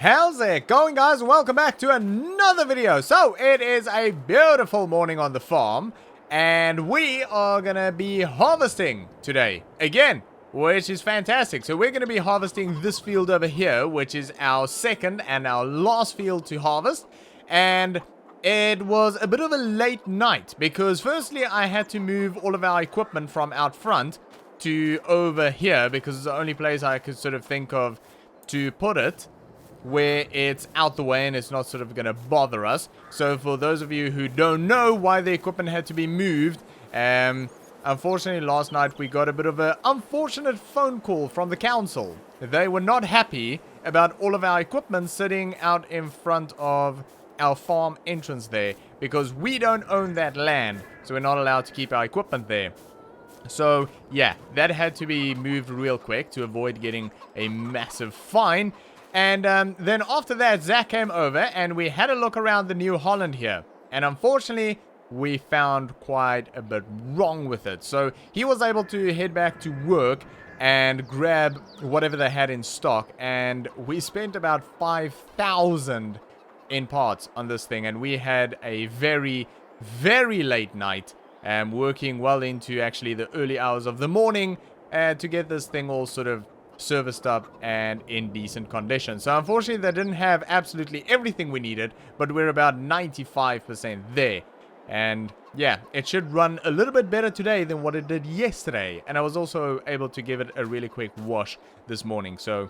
How's it going, guys? Welcome back to another video. So it is a beautiful morning on the farm and we are gonna be harvesting today again, which is fantastic. So we're gonna be harvesting this field over here, which is our second and our last field to harvest. And it was a bit of a late night because firstly I had to move all of our equipment from out front to over here because it's the only place I could sort of think of to put it, where it's out the way and it's not sort of going to bother us. So for those of you who don't know why the equipment had to be moved, unfortunately last night we got a bit of an unfortunate phone call from the council. They were not happy about all of our equipment sitting out in front of our farm entrance there, because we don't own that land, so we're not allowed to keep our equipment there. So yeah, that had to be moved real quick to avoid getting a massive fine. And then after that, Zach came over and we had a look around the New Holland here. And unfortunately, we found quite a bit wrong with it. So he was able to head back to work and grab whatever they had in stock. And we spent about 5,000 in parts on this thing. And we had a very, very late night, working well into actually the early hours of the morning to get this thing all sort of serviced up and in decent condition. So unfortunately they didn't have absolutely everything we needed, but we're about 95% there. And yeah, it should run a little bit better today than what it did yesterday. And I was also able to give it a really quick wash this morning, so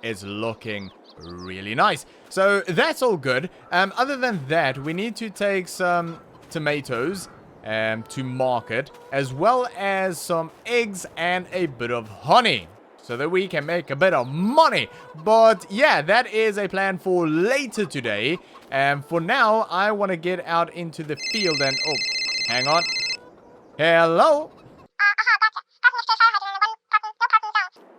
it's looking really nice. So that's all good. Other than that, we need to take some tomatoes to market, as well as some eggs and a bit of honey, so that we can make a bit of money. But yeah, that is a plan for later today. For now, I want to get out into the field and... Oh, hang on. Hello?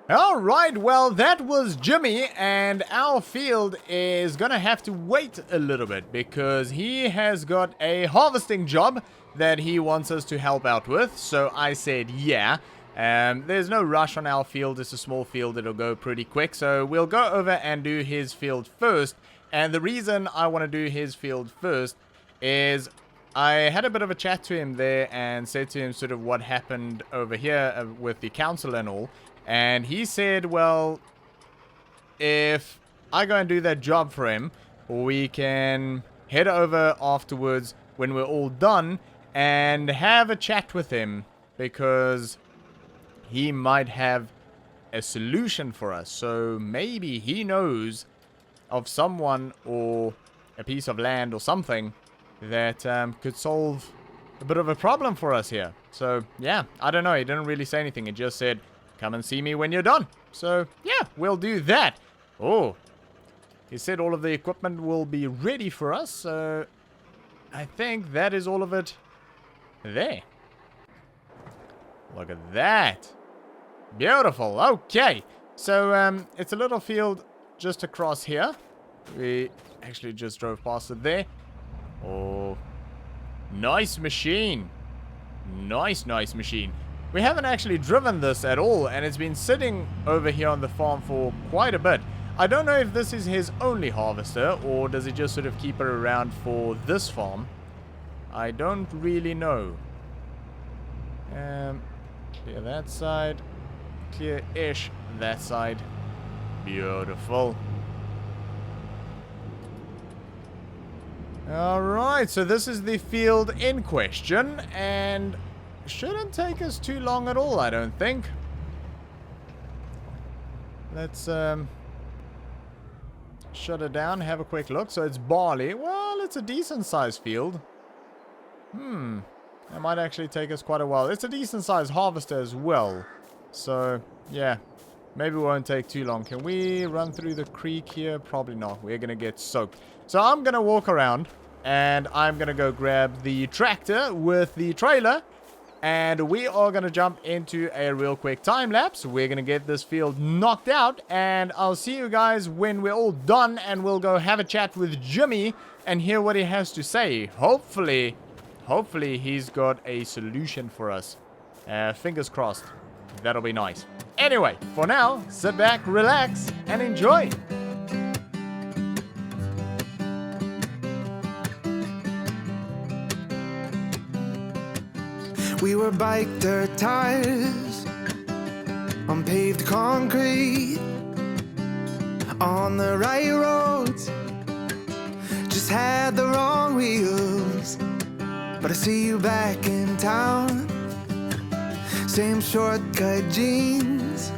Alright, well, that was Jimmy, and our field is gonna have to wait a little bit because he has got a harvesting job that he wants us to help out with. So I said yeah. There's no rush on our field. It's a small field. It'll go pretty quick. So we'll go over and do his field first. And the reason I want to do his field first is I had a bit of a chat to him there and said to him sort of what happened over here with the council and all. And he said, well, if I go and do that job for him, we can head over afterwards when we're all done and have a chat with him, because he might have a solution for us. So maybe he knows of someone or a piece of land or something that could solve a bit of a problem for us here. So yeah, I don't know. He didn't really say anything. He just said, come and see me when you're done. So yeah, we'll do that. Oh, he said all of the equipment will be ready for us. So I think that is all of it there. Look at that. Beautiful. Okay. So, it's a little field just across here. We actually just drove past it there. Oh, nice machine. Nice machine. We haven't actually driven this at all, and it's been sitting over here on the farm for quite a bit. I don't know if this is his only harvester, or does he just sort of keep it around for this farm. I don't really know. Clear that side. Clear-ish that side. Beautiful. Alright, so this is the field in question, and shouldn't take us too long at all, I don't think. Let's shut it down, have a quick look. So it's barley. Well, it's a decent sized field. That might actually take us quite a while. It's a decent sized harvester as well. So, yeah, maybe it won't take too long. Can we run through the creek here? Probably not. We're going to get soaked. So I'm going to walk around and I'm going to go grab the tractor with the trailer. And we are going to jump into a real quick time lapse. We're going to get this field knocked out. And I'll see you guys when we're all done. And we'll go have a chat with Jimmy and hear what he has to say. Hopefully he's got a solution for us. Fingers crossed. That'll be nice. Anyway, for now, sit back, relax, and enjoy. We were bike dirt tires on paved concrete, on the right roads, just had the wrong wheels. But I see you back in town, same shortcut jeans,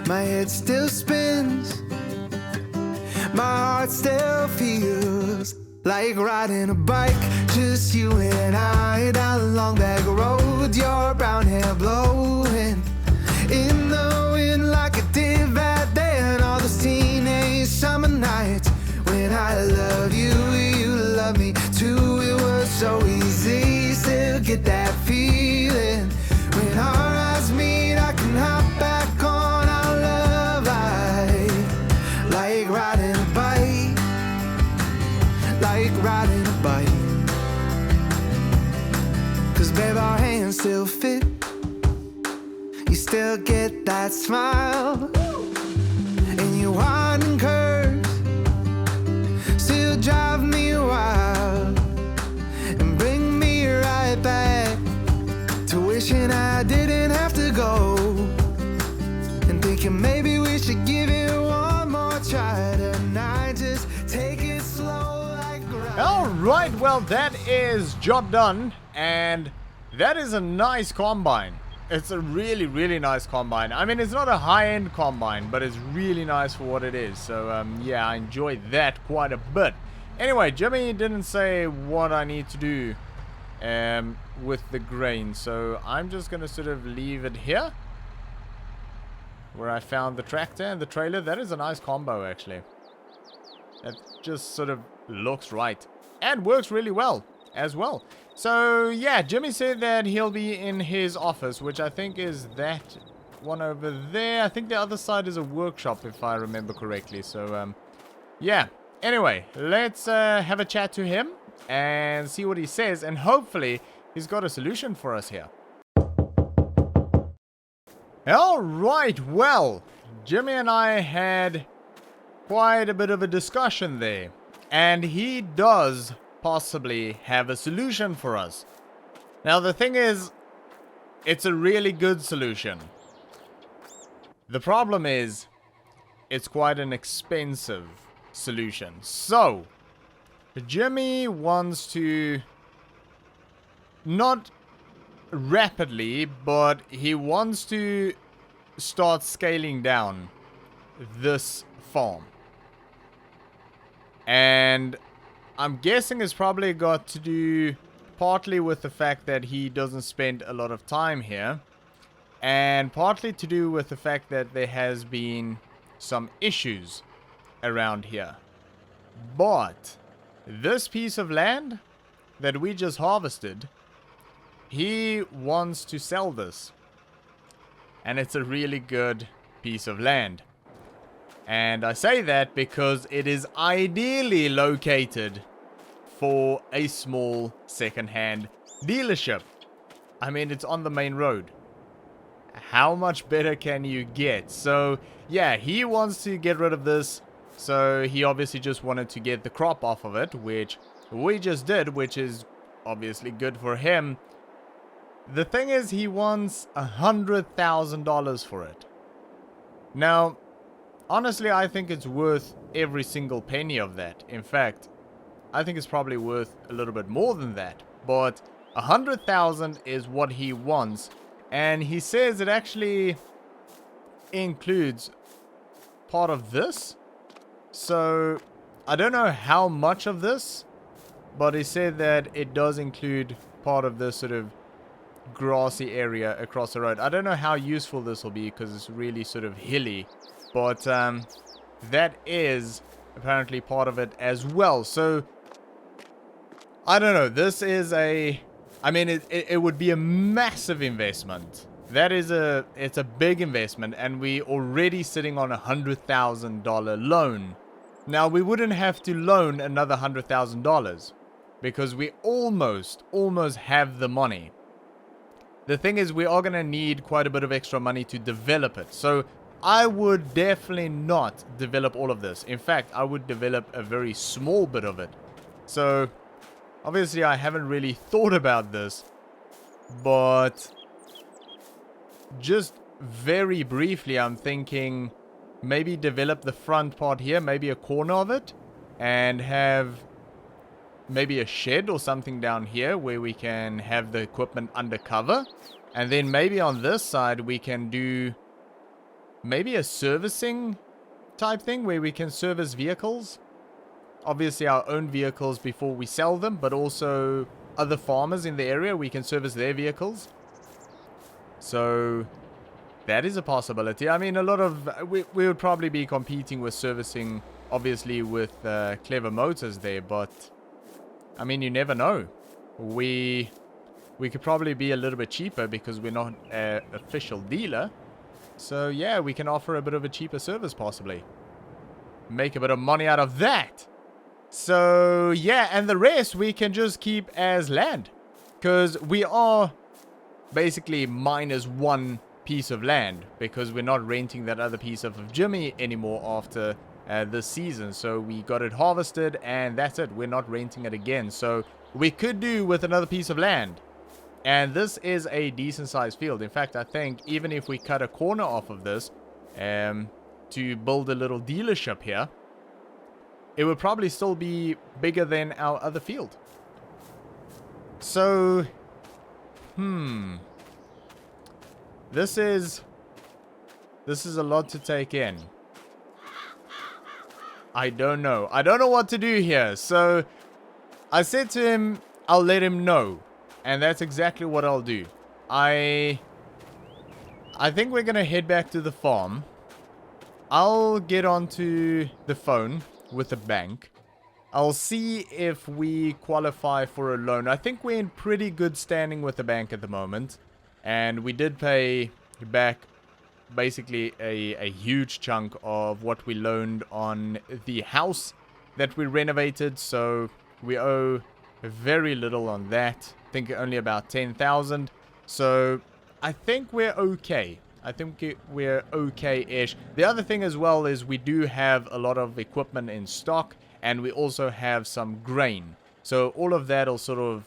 my head still spins, my heart still feels like riding a bike, just you and I, down a long back road, your brown hair blowing in the wind like it did back then. All those teenage summer nights when I love you, you love me too. It was so easy, still get that feeling. When our eyes meet, I can hop back on our love like riding a bike, like riding a bike. 'Cause babe, our hands still fit, you still get that smile, and your winding curves still drive me wild, and bring me right back to wishing I didn't have to go, and thinking maybe we should give it one more try tonight. Just take it slow like grind. Alright, well that is job done, and that is a nice combine. It's a really nice combine. I mean, it's not a high-end combine, but it's really nice for what it is. So yeah, I enjoyed that quite a bit. Anyway, Jimmy didn't say what I need to do with the grain, so I'm just gonna sort of leave it here where I found the tractor and the trailer. That is a nice combo, actually. That just sort of looks right and works really well as well. So yeah, Jimmy said that he'll be in his office, which I think is that one over there. I think the other side is a workshop, if I remember correctly. So yeah, anyway, let's have a chat to him and see what he says, and hopefully he's got a solution for us here. Alright, well, Jimmy and I had quite a bit of a discussion there, and he does possibly have a solution for us. Now the thing is, it's a really good solution. The problem is, it's quite an expensive solution. So, Jimmy wants to, not rapidly, but he wants to start scaling down this farm. And I'm guessing it's probably got to do partly with the fact that he doesn't spend a lot of time here, and partly to do with the fact that there has been some issues around here. But this piece of land that we just harvested, he wants to sell this, and it's a really good piece of land. And I say that because it is ideally located for a small second-hand dealership. I mean, it's on the main road. How much better can you get? So yeah, he wants to get rid of this. So he obviously just wanted to get the crop off of it, which we just did, which is obviously good for him. The thing is, he wants $100,000 for it. Now, honestly, I think it's worth every single penny of that. In fact, I think it's probably worth a little bit more than that. But 100,000 is what he wants, and he says it actually includes part of this. So I don't know how much of this, but he said that it does include part of this sort of grassy area across the road. I don't know how useful this will be because it's really sort of hilly, but that is apparently part of it as well. So I don't know, this is a, I mean, it would be a massive investment. It's a big investment, and we already sitting on $100,000 loan. Now we wouldn't have to loan another $100,000 because we almost have the money. The thing is, we are going to need quite a bit of extra money to develop it. So I would definitely not develop all of this. In fact, I would develop a very small bit of it. So obviously I haven't really thought about this, But just very briefly, I'm thinking maybe develop the front part here, maybe a corner of it, and have maybe a shed or something down here where we can have the equipment undercover. And then maybe on this side we can do maybe a servicing type thing where we can service vehicles. Obviously our own vehicles before we sell them, but also other farmers in the area, we can service their vehicles. So that is a possibility. I mean, a lot of we would probably be competing with servicing, obviously, with Clever Motors there, but I mean, you never know. We could probably be a little bit cheaper because we're not an official dealer. So yeah, we can offer a bit of a cheaper service possibly. Make a bit of money out of that. So yeah, and the rest we can just keep as land. Because we are basically minus one piece of land. Because we're not renting that other piece of Jimmy anymore after this season. So we got it harvested and that's it. We're not renting it again. So we could do with another piece of land. And this is a decent sized field. In fact, I think even if we cut a corner off of this to build a little dealership here, it would probably still be bigger than our other field. So, this is a lot to take in. I don't know. I don't know what to do here. So, I said to him, I'll let him know. And that's exactly what I'll do. I think we're going to head back to the farm. I'll get onto the phone with the bank. I'll see if we qualify for a loan. I think we're in pretty good standing with the bank at the moment. And we did pay back basically a huge chunk of what we loaned on the house that we renovated. So we owe very little on that. I think only about 10,000. So I think we're okay. I think we're okay-ish. The other thing as well is we do have a lot of equipment in stock, and we also have some grain. So all of that will sort of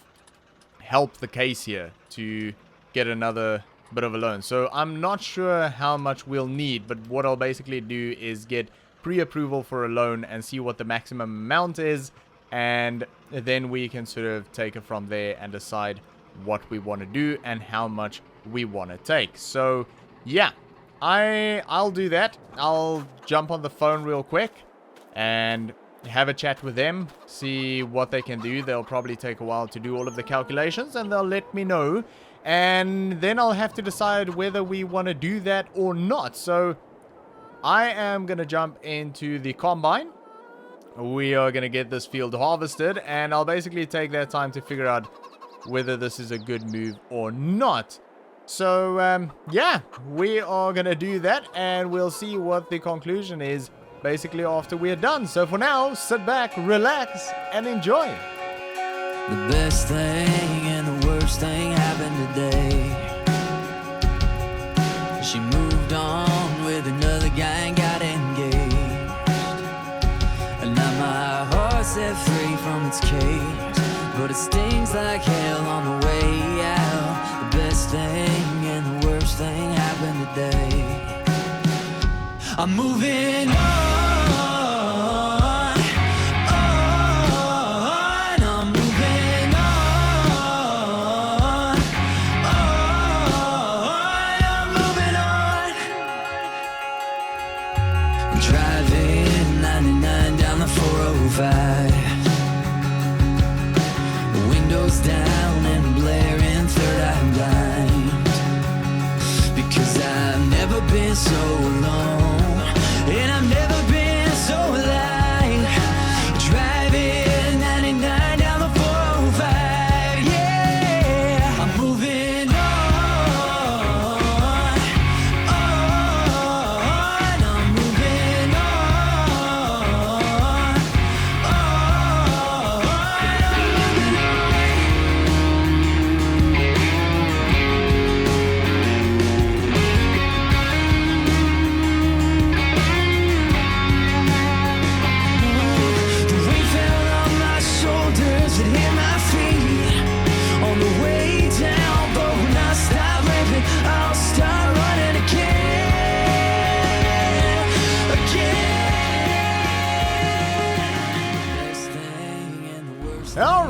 help the case here to get another bit of a loan. So I'm not sure how much we'll need, but what I'll basically do is get pre-approval for a loan and see what the maximum amount is, and then we can sort of take it from there and decide what we want to do and how much we want to take. So yeah, I'll do that. I'll jump on the phone real quick and have a chat with them, see what they can do. They'll probably take a while to do all of the calculations, and they'll let me know, and then I'll have to decide whether we want to do that or not. So I am gonna jump into the combine. We are going to get this field harvested, and I'll basically take that time to figure out whether this is a good move or not. So, yeah, we are going to do that, and we'll see what the conclusion is basically after we're done. So for now, sit back, relax, and enjoy. The best thing and the worst thing happened today. She moved on with another guy and got engaged. And now my heart's set free from its cage, but it stings like hell on the way out. The best thing and the worst thing happened today. I'm moving on. Driving 99 down the 405, windows down and blaring third eye blind, because I've never been so alone, and I've never been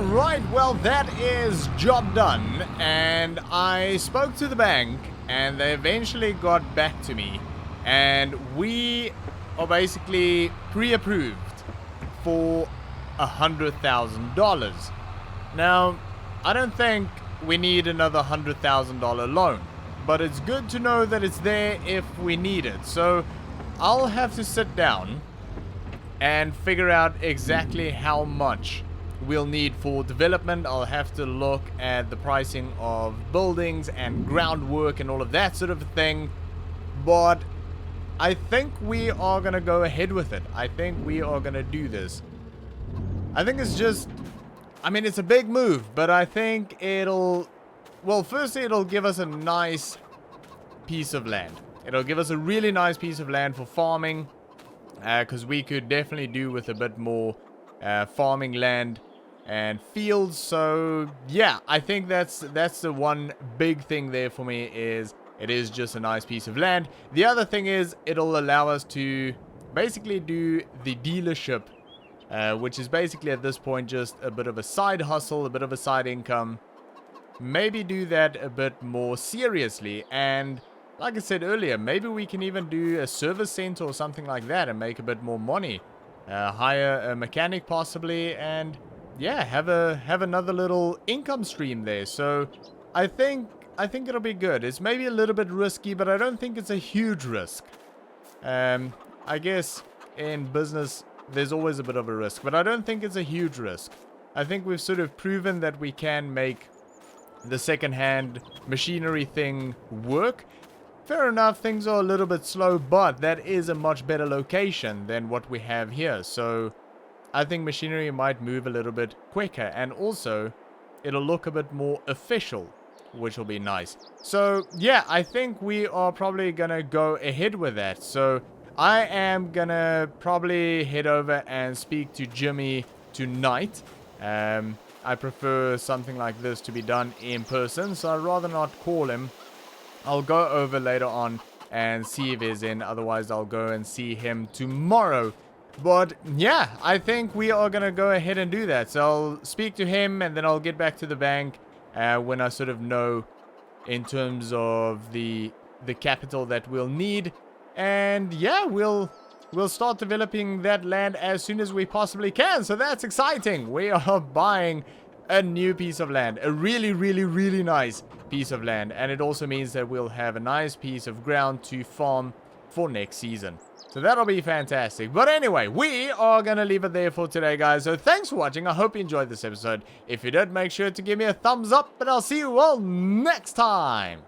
Alright, well that is job done, and I spoke to the bank and they eventually got back to me, and we are basically pre-approved for $100,000. Now, I don't think we need another $100,000 loan, but it's good to know that it's there if we need it. So I'll have to sit down and figure out exactly how much we'll need for development. I'll have to look at the pricing of buildings and groundwork and all of that sort of thing. But I think we are going to go ahead with it. I think we are going to do this. I think it's just, I mean, it's a big move, but I think it'll, well, firstly, it'll give us a nice piece of land. It'll give us a really nice piece of land for farming, because we could definitely do with a bit more farming land and fields. So yeah, I think that's the one big thing there for me, is it is just a nice piece of land. The other thing is it'll allow us to basically do the dealership, which is basically at this point just a bit of a side hustle, a bit of a side income. Maybe do that a bit more seriously, and like I said earlier, maybe we can even do a service center or something like that and make a bit more money. Hire a mechanic possibly, and yeah, have another little income stream there. So I think it'll be good. It's maybe a little bit risky, but I don't think it's a huge risk. I guess in business there's always a bit of a risk, but I don't think it's a huge risk. I think we've sort of proven that we can make the second-hand machinery thing work. Fair enough, things are a little bit slow, but that is a much better location than what we have here. So I think machinery might move a little bit quicker, and also it'll look a bit more official, which will be nice. So yeah, I think we are probably gonna go ahead with that. So I am gonna probably head over and speak to Jimmy tonight. I prefer something like this to be done in person, so I'd rather not call him. I'll go over later on and see if he's in. Otherwise, I'll go and see him tomorrow. But yeah, I think we are going to go ahead and do that. So I'll speak to him, and then I'll get back to the bank when I sort of know in terms of the capital that we'll need. And yeah, we'll start developing that land as soon as we possibly can. So that's exciting. We are buying a new piece of land, a really, really, really nice piece of land, and it also means that we'll have a nice piece of ground to farm for next season. So that'll be fantastic. But anyway, we are gonna leave it there for today, guys. So thanks for watching. I hope you enjoyed this episode. If you did, make sure to give me a thumbs up, and I'll see you all next time.